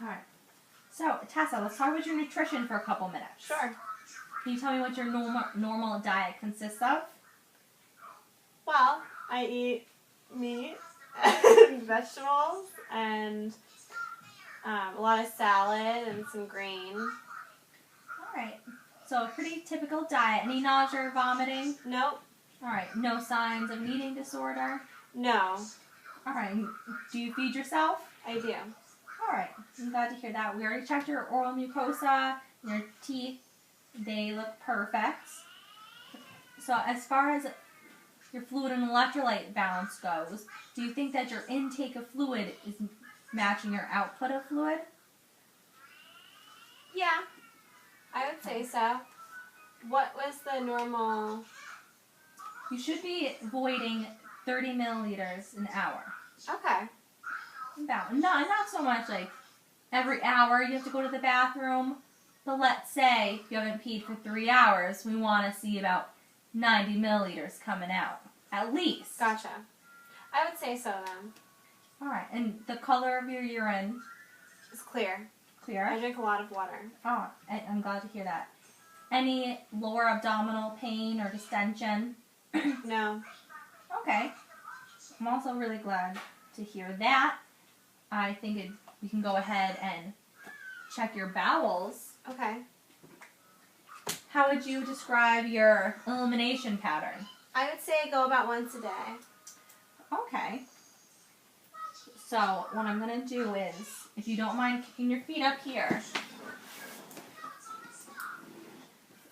All right. So, Tessa, let's talk about your nutrition for a couple minutes. Sure. Can you tell me what your normal diet consists of? Well, I eat meat and vegetables and a lot of salad and some green. All right. So, a pretty typical diet. Any nausea or vomiting? Nope. All right. No signs of an eating disorder? No. All right. Do you feed yourself? I do. All right. I'm glad to hear that. We already checked your oral mucosa, your teeth. They look perfect. So as far as your fluid and electrolyte balance goes, do you think that your intake of fluid is matching your output of fluid? Yeah. I would say so. What was the normal? You should be avoiding 30 milliliters an hour. Okay. Not so much like every hour you have to go to the bathroom, but let's say you haven't peed for 3 hours, we want to see about 90 milliliters coming out, at least. Gotcha. I would say so then. All right, and the color of your urine? It's clear. Clear? I drink a lot of water. Oh, I'm glad to hear that. Any lower abdominal pain or distension? No. Okay. I'm also really glad to hear that. I think we can go ahead and check your bowels. Okay. How would you describe your elimination pattern? I would say go about once a day. Okay. So what I'm going to do is, if you don't mind kicking your feet up here,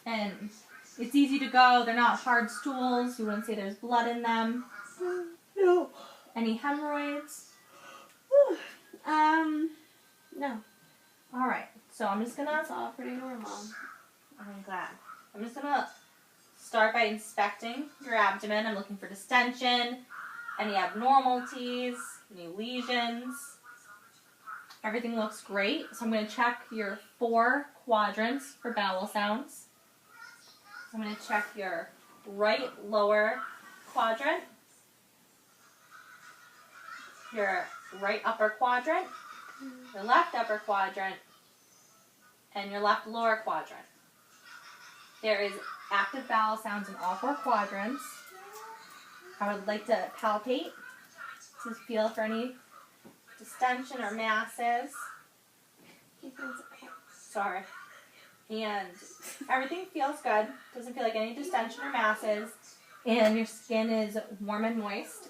and it's easy to go, they're not hard stools, you wouldn't say there's blood in them. No. Any hemorrhoids? No. All right, so I'm just going to, It's all pretty normal. I'm glad. I'm just going to start by inspecting your abdomen. I'm looking for distension, any abnormalities, any lesions. Everything looks great. So I'm going to check your 4 quadrants for bowel sounds. I'm going to check your right lower quadrant, your right upper quadrant, your left upper quadrant, and your left lower quadrant. There is active bowel sounds in all 4 quadrants. I would like to palpate to feel for any distension or masses. Sorry. And everything feels good. Doesn't feel like any distension or masses. And your skin is warm and moist.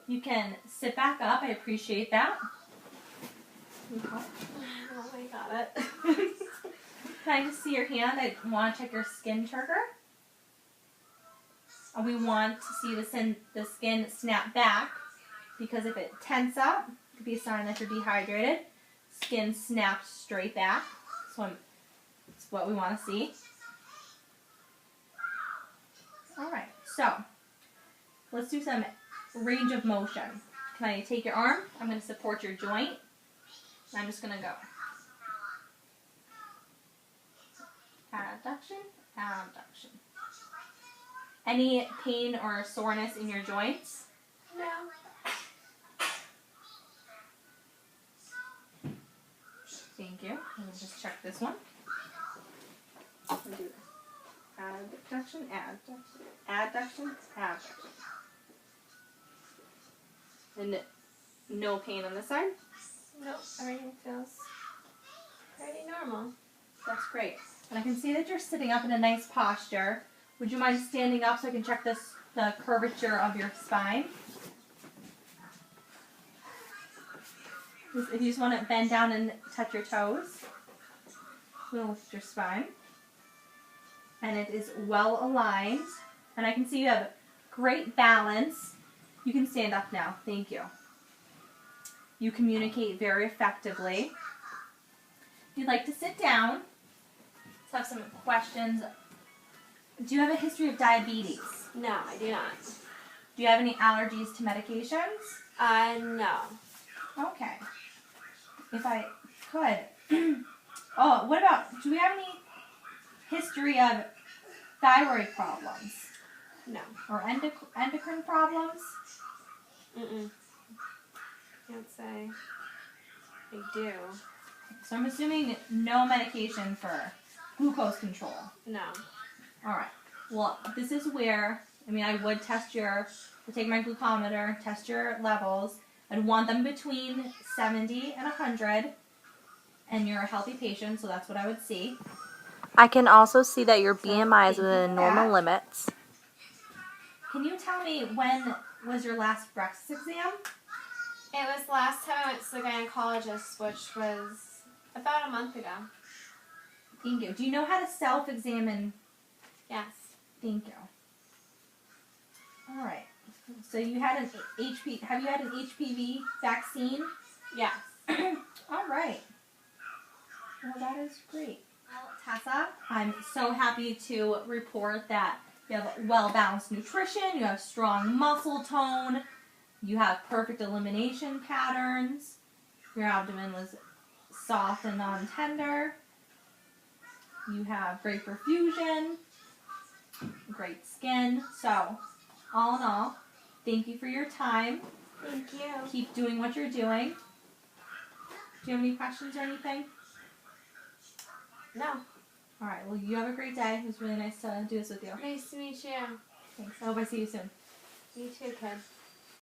You can sit back up. I appreciate that. Oh, I got it. Can I just see your hand? I want to check your skin turgor. We want to see the skin snap back, because if it tense up, it could be a sign that you're dehydrated. Skin snaps straight back. So that's what we want to see. All right, so let's do some range of motion. Can I take your arm? I'm going to support your joint. I'm just going to go. Adduction, abduction. Any pain or soreness in your joints? No. Thank you. Let me just check this one. We'll do adduction, adduction, adduction, abduction. And no pain on this side? Nope. Everything feels pretty normal. That's great. And I can see that you're sitting up in a nice posture. Would you mind standing up so I can check the curvature of your spine? If you just want to bend down and touch your toes, we'll lift your spine. And it is well aligned. And I can see you have great balance. You can stand up now. Thank you. You communicate very effectively. If you'd like to sit down, let's have some questions. Do you have a history of diabetes? No, I do not. Do you have any allergies to medications? No. Okay. If I could. Oh, what about, do we have any history of thyroid problems? No. Or endocrine problems? Mm-mm. Can't say. I do. So I'm assuming no medication for glucose control. No. All right. Well, this is where, I would take my glucometer, test your levels. I'd want them between 70 and 100. And you're a healthy patient, so that's what I would see. I can also see that your So, BMI is thank you within for normal that. limits. Can you tell me when was your last breast exam? It was last time I went to the gynecologist, which was about a month ago. Thank you. Do you know how to self-examine? Yes. Thank you. All right. So you had have you had an HPV vaccine? Yes. All right. Well, that is great. Well, Tessa, I'm so happy to report that you have well-balanced nutrition, you have strong muscle tone, you have perfect elimination patterns, your abdomen was soft and non-tender, you have great perfusion, great skin. So, all in all, thank you for your time. Thank you. Keep doing what you're doing. Do you have any questions or anything? No. All right. Well, you have a great day. It was really nice to do this with you. Nice to meet you. Thanks. I hope I see you soon. You too, kid.